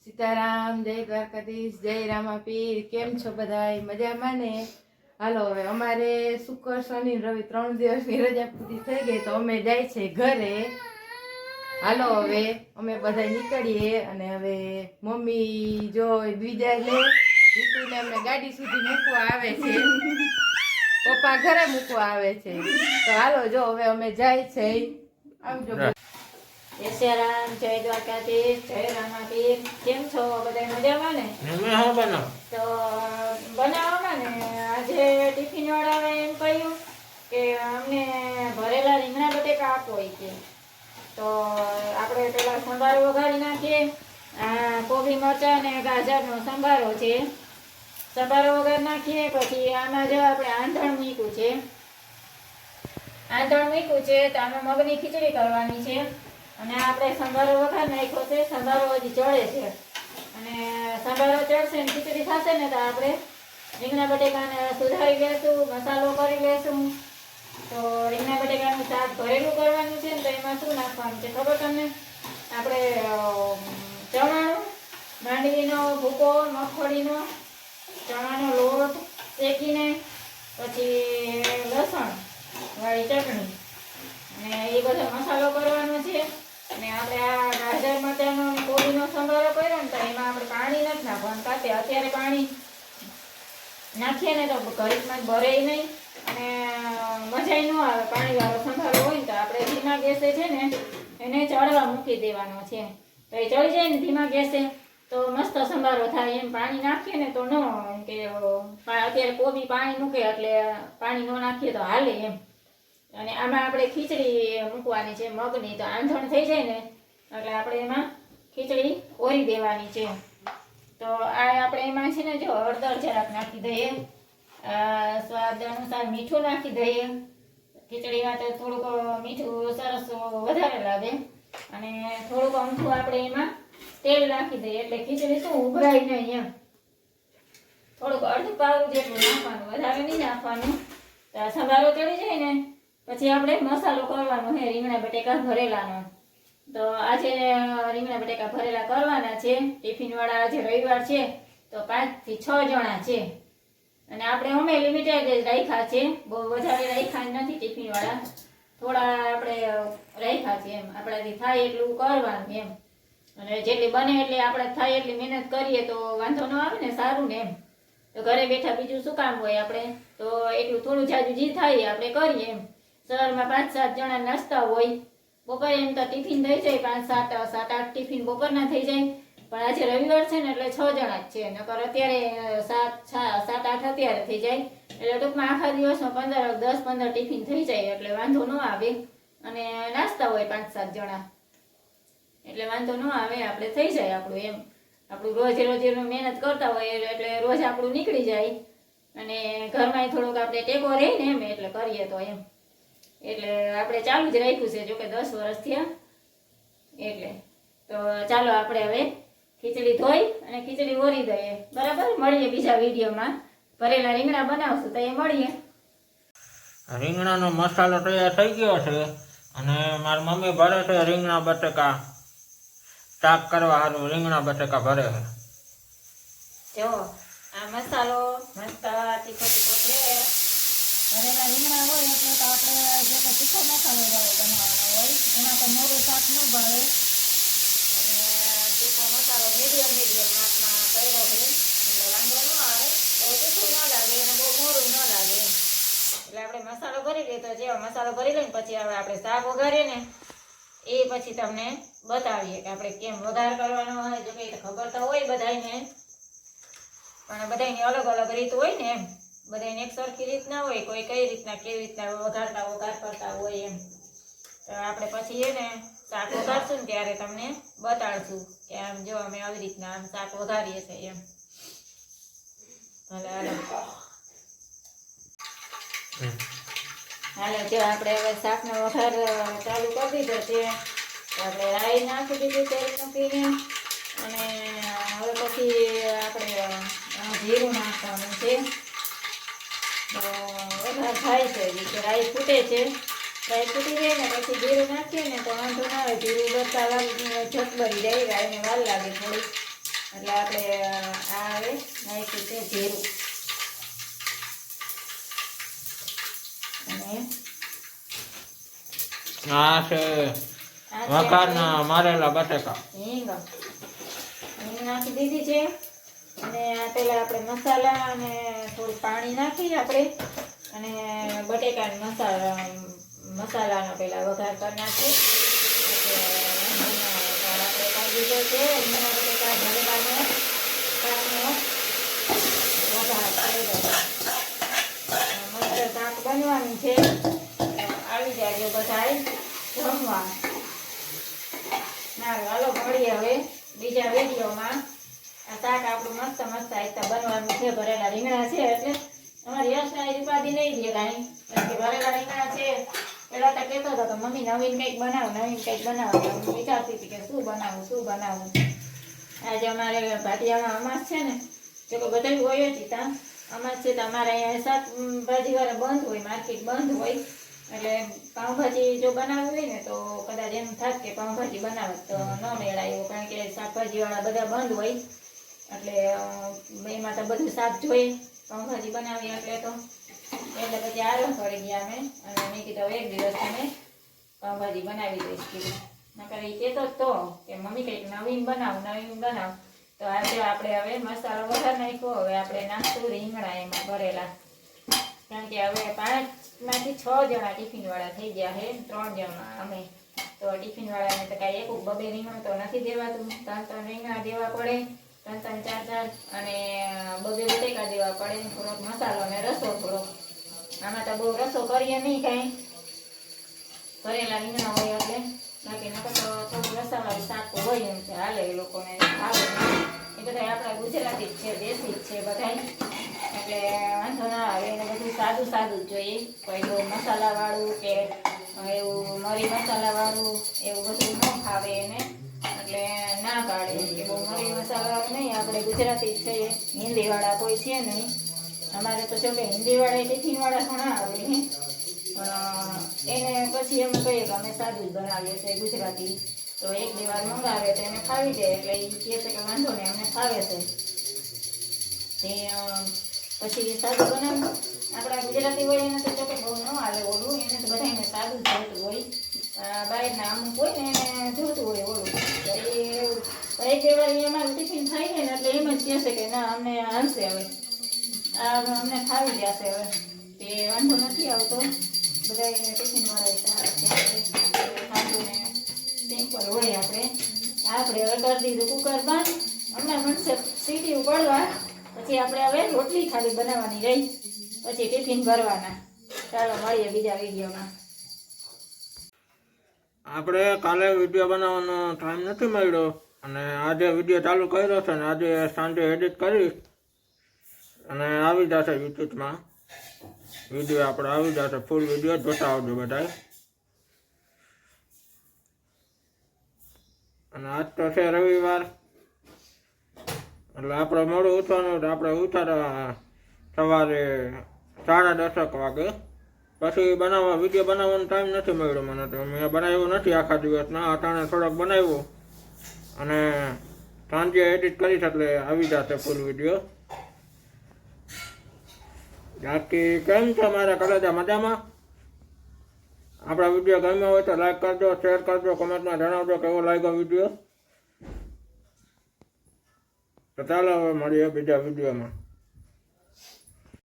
સીતારામ, જય દ્વારકાધીશ, જય રામાપીર. કેમ છો બધાય? મજામાં ને? હાલો હવે અમારે શુક્ર શનિ રવિ 3 દિવસની રજા પૂરી થઈ ગઈ તો અમે જાય છે ઘરે. હાલો હવે અમે બધા નીકળીએ અને હવે મમ્મી જો બીજા લે રીતુને અમને ગાડી સુધી મૂકવા આવે છે, પપ્પા ઘરે મૂકવા આવે છે. તો હાલો જો હવે અમે જાય છે. આવજો. જય શ્રી રામ, જય દ્વારકાધીશ, જય રામાપીર. કેમ છો બધા? મજામાં ને? તો બનાવવામાં ને આજે ટિફિન વાળાએ એમ કહ્યું કે અમને ભરેલા રીંગણા બટેકા આપો કે. તો આપણે પેલા સંભારો વઘારી નાખીએ. કોબી મરચાં અને ગાજરનો સંભારો છે. સંભારો વઘારી નાખીએ. પછી આમાં જો આપણે આંધણ મૂક્યું છે. તો આમાં મગની ખીચડી કરવાની છે. અને આપણે સંભારો વઘાર નાખ્યો છે. સંભારો હજી ચડે છે અને સંભારો ચડશે ને ખીચડી થશે ને તો આપણે રીંગણા બટેકાને સુધારી લેશું, મસાલો કરી લેશું. તો રીંગણા બટેકાનું શાક ભરેલું કરવાનું છે ને તો એમાં શું નાખવાનું છે ખબર તમને? આપણે ચણાનો માંડવીનો ભૂકો, મગફળીનો ચણાનો લોટ શેકીને પછી લસણ વાળી ચટણી અને એ બધો મસાલો કરવાનો છે. અને આપણે આ ગાજર મરચાંનો કોબીનો સંભારો કર્યો ને તો એમાં આપણે પાણી નથી નાખવાનું. કાતે અત્યારે પાણી નાખીએ ને તો ઘડીકમાં જ ભરે નહીં અને મજા ન આવે. પાણીવાળો સંભારો હોય ને તો આપણે ધીમા ગેસે છે ને એને ચડવા મૂકી દેવાનો છે. તો એ ચડી જાય ને ધીમા ગેસે તો મસ્ત સંભારો થાય. એમ પાણી નાખીએ ને તો ન કે અત્યારે કોબી પાણી મૂકે એટલે પાણી ન નાખીએ તો હાલે એમ. અને આમાં આપણે ખીચડી મૂકવાની છે મગની. તો આંધણ થઈ જાય ને એટલે આપણે એમાં ખીચડી ઓરી દેવાની છે. તો આ આપણે એમાં છે ને જો હળદર જરાક નાખી દઈએ, સ્વાદ અનુસાર મીઠું નાખી દઈએ. ખીચડીમાં તો થોડુંક મીઠું સરસ વધારે લાગે. અને થોડુંક અમથું આપણે એમાં તેલ નાખી દઈએ એટલે ખીચડી શું ઉભરાય નહીં એમ. થોડુંક અડધું પાવડું જેટલું નાખવાનું, વધારે નહીં નાખવાનું. તો આ સંભારો ચડી જાય ને પછી આપણે મસાલો કરવાનો છે રીંગણા બટેકા ભરેલાનો. તો આજે રીંગણા બટેકા ભરેલા કરવાના છે. ટિફિન વાળા આજે રવિવાર છે તો 5 થી 6 જણા છે. અને આપણે અમે લિમિટેડ જ રાખ્યા છે, બહુ વધારે રાખ્યા નથી ટિફિન વાળા, થોડા આપણે રાખ્યા છે એમ. આપણાથી થાય એટલું કરવાનું એમ. અને જેટલી બને એટલી આપણે થાય એટલી મહેનત કરીએ તો વાંધો ન આવે ને, સારું ને એમ. તો ઘરે બેઠા બીજું શું કામ હોય આપણે? તો એટલું થોડું જાજુ જે થાય આપણે કરીએ એમ. શહેરમાં 5-7 જણા નાસ્તા હોય. બપોરે એમ તો ટિફિન થઈ જાય 5-7-8 ટિફિન બપોરના થઈ જાય. પણ આજે રવિવાર છે ને એટલે 6 જણા જ છે. નકર અત્યારે 7-8 અત્યારે થઈ જાય. એટલે ટૂંકમાં આખા દિવસમાં 10-15 ટિફિન થઈ જાય એટલે વાંધો ન આવે. અને નાસ્તા હોય 5-7 જણા એટલે વાંધો ન આવે. આપણે થઈ જાય આપણું એમ. આપણું રોજ મહેનત કરતા હોય એટલે રોજ આપણું નીકળી જાય. અને ઘરમાં થોડોક આપણે ટેકો રહે ને એમ એટલે કરીએ તો એમ. એટલે આપણે ચાલુ જ રાખ્યું છે, જોકે 10 વર્ષ થયા એટલે. તો ચાલો આપણે હવે ખીચડી ધોઈ અને ખીચડી ઓરી દઈએ. બરાબર, મળીએ બીજા વિડીયોમાં. ભરેલા રીંગણા બનાવશું તો એ મળીએ. રીંગણાનો મસાલો તૈયાર થઈ ગયો છે અને મારી મમ્મી ભરે છે રીંગણા બટેકા શાક કરવા સારું. રીંગણા બટેકા ભરે છે. જો આ મસાલો મસ્ત તીખો છે. ભરેલા રીંગણા હોય એટલે તો આપણે જે તીખો મસાલો બનાવવાનો હોય એમાં તો મોરું શાક ન ભાવે. અને તીખો મસાલો મીડિયમ માપમાં કર્યો છે એટલે વાંધો ન આવે. બહુ તીખું ન લાગે અને બહુ મોરું ન લાગે. એટલે આપણે મસાલો ભરી લીધો. જેવો મસાલો ભરી લઈને પછી હવે આપણે શાક વઘારીએ ને એ પછી તમને બતાવીએ કે આપણે કેમ વઘાર કરવાનો હોય. જો કે ખબર તો હોય બધાને, પણ બધાની અલગ અલગ રીત હોય ને એમ. બધાને એક સરખી રીત ના હોય. કોઈ કઈ રીતના કેવી રીતના વઘાર કરતા હોય એમ. તો આપણે પછી એને શાક વઘારશું ને ત્યારે તમને બતાડશું કે આમ જો અમે આવી રીતના આમ શાક વઘારીએ છીએ એમ. હાલો જો આપણે હવે શાકનો વઘાર ચાલુ કરી દીધો છે. આપણે રાઈ નાખી દીધી તેલ મૂકીને. અને હવે પછી આપણે જીરું નાખવાનું છે. તો વઘાર થાય છે, રાઈ ફૂટે છે. રાઈ ફૂટી જાય ને પછી જીરું નાખીએ ને તો વાંધો ના આવે. જીરું બરતા વાર ઝટ બળી જાય, રાઈને વાર લાગે થોડી. એટલે આપણે આ હવે નાખ્યું છે જીરું અને આ છે વઘારના મારેલા બટેકા. હિંગ નાખી દીધી છે અને આ પેલા આપણે મસાલા અને થોડું પાણી નાખી આપણે અને બટેકાના મસાલાનો પેલા વઘાર કરી નાખી. આપણે કાઢી દીધો છે રીંગણા બટેકા ભરેલાનો વઘાર કરી દીધો. મસ્ત શાક બનવાનું છે. આવી જાજો બધાય જમવા. ના હાલો મળીએ હવે બીજા વિડીયોમાં. આ શાક આપણું મસ્ત આઈતા બનવાનું છે. ભરેલા રીંગણા છે એટલે અમારી યશના ઉપાધિ નહીં દે કાંઈ. કારણ કે ભરેલા રીંગણા છે પેલા તો કહેતો હતો કે મમ્મી નવીન કંઈક બનાવો. હું વિચારતી હતી કે શું બનાવું. આજે અમારે ભાટિયામાં અમાસ છે ને તો કે બધા હોય જ ત્યાં અમાસ છે તો અમારે અહીંયા શાકભાજીવાળા બંધ હોય, માર્કેટ બંધ હોય એટલે પાઉંભાજી જો બનાવવી હોય ને તો કદાચ એમ થાત કે પાઉંભાજી બનાવે તો ન મેળાયું. કારણ કે શાકભાજીવાળા બધા બંધ હોય એટલે એમાં તો બધું શાક જોઈએ પાઉંભાજી બનાવી એટલે પછી આરામ કરી ગયા અમે. અને મેં કીધું એક દિવસ તમે પાઉંભાજી બનાવી દઈશ કીધું. નકર એ કહેતો તો કે મમ્મી કંઈક નવીન બનાવ. તો આજે આપણે હવે મસાલો વધારે નાખ્યો. હવે આપણે નાખશું રીંગણા એમાં ભરેલા. કારણ કે હવે 5માંથી 6 જણા ટિફિનવાળા થઈ ગયા છે. 3 જણા અમે તો ટિફિનવાળાને તો કાંઈ એક બબે રીંગણ તો નથી દેવાતું. 3 રીંગણા દેવા પડે, 3 4 અને બબે બટેકા દેવા પડે. થોડોક મસાલો અને રસો થોડોક. આમાં તો બહુ રસો કરીએ નહીં કાંઈ, ભરેલા રીંગણા હોય એટલે. બાકી નકર તો થોડું રસાવાળું શાક હોય એમ છે, હાલે એ લોકોને ભાવે. એ બધા આપણા ગુજરાતી જ છે, દેશી જ છે બધા એટલે વાંધો ના આવે. એને બધું સાદું જ જોઈએ. કોઈ બહુ મસાલાવાળું કે એવું મરી મસાલાવાળું એવું બધું ન ખાવે એને એટલે ના પાડે કે બહુ મરી મસાલાવાળું નહીં. આપણે ગુજરાતી જ છીએ, હિન્દીવાળા કોઈ છે નહીં. અમારે તો જો કે હિન્દીવાળા ટિફિનવાળા ઘણા આવે પણ એને પછી એમ કહીએ કે અમે સાદું જ બનાવીએ છીએ ગુજરાતી. તો 1-2 વાર મંગાવે તો એને ખાવી જાય એટલે એ કહે છે કે વાંધો નહીં અમને ફાવે છે. તે પછી સાદું બનાવું. આપણા ગુજરાતી હોય એને તો ચોકે બહુ ન હાલે ઓલું. એને તો બધાને સાદું જ જોતું હોય. બહારના અમુક હોય ને એને જોતું હોય ઓલું. તો એ 1-2 વાર અમારું ટિફિન થાય ને એટલે એમ જ કહેશે કે ના અમને હાલશે હવે, આ અમને ખાવી જશે હવે. તે વાંધો નથી આવતો. બધા ટિફિનવાળા સાદું ને સિમ્પલ હોય. આપણે હવે કરી દીધું કુકર બંધ. હમણાં મળશે સીટી ઉકળવા પછી આપણે હવે રોટલી ખાલી બનાવવાની રહી, પછી ટિફિન ભરવાના. ચાલો મળીએ બીજા વિડીયોમાં. આપણે કાલે વિડીયો બનાવવાનો ટાઈમ નથી મળ્યો અને આજે વિડીયો ચાલુ કર્યો છે ને આજે સાંજે એડિટ કરીશ અને આવી જશે યુટ્યુબમાં. વિડીયો આપણે આવી જશે, ફૂલ વિડીયો જોતા આવજો બધા. અને આજ તો છે રવિવાર એટલે આપણે મોડું ઉઠવાનું. આપણે ઉઠાડા સવારે 10:30 વાગે. પછી વિડીયો બનાવવાનો ટાઈમ નથી મળ્યો મને. તો મેં બનાવ્યો નથી આખા દિવસના. અટાણે થોડોક બનાવ્યો અને સાંજે એડિટ કરીશ એટલે આવી જશે ફૂલ વિડીયો. બાકી કેમ છે મારા કલેજા? મજામાં? આપણા વિડીયો ગમ્યો હોય તો લાઈક કરજો, શેર કરજો, કોમેન્ટમાં જણાવજો કેવો લાગ્યો વિડીયો. તો ચાલો હવે મળીએ બીજા વિડીયોમાં.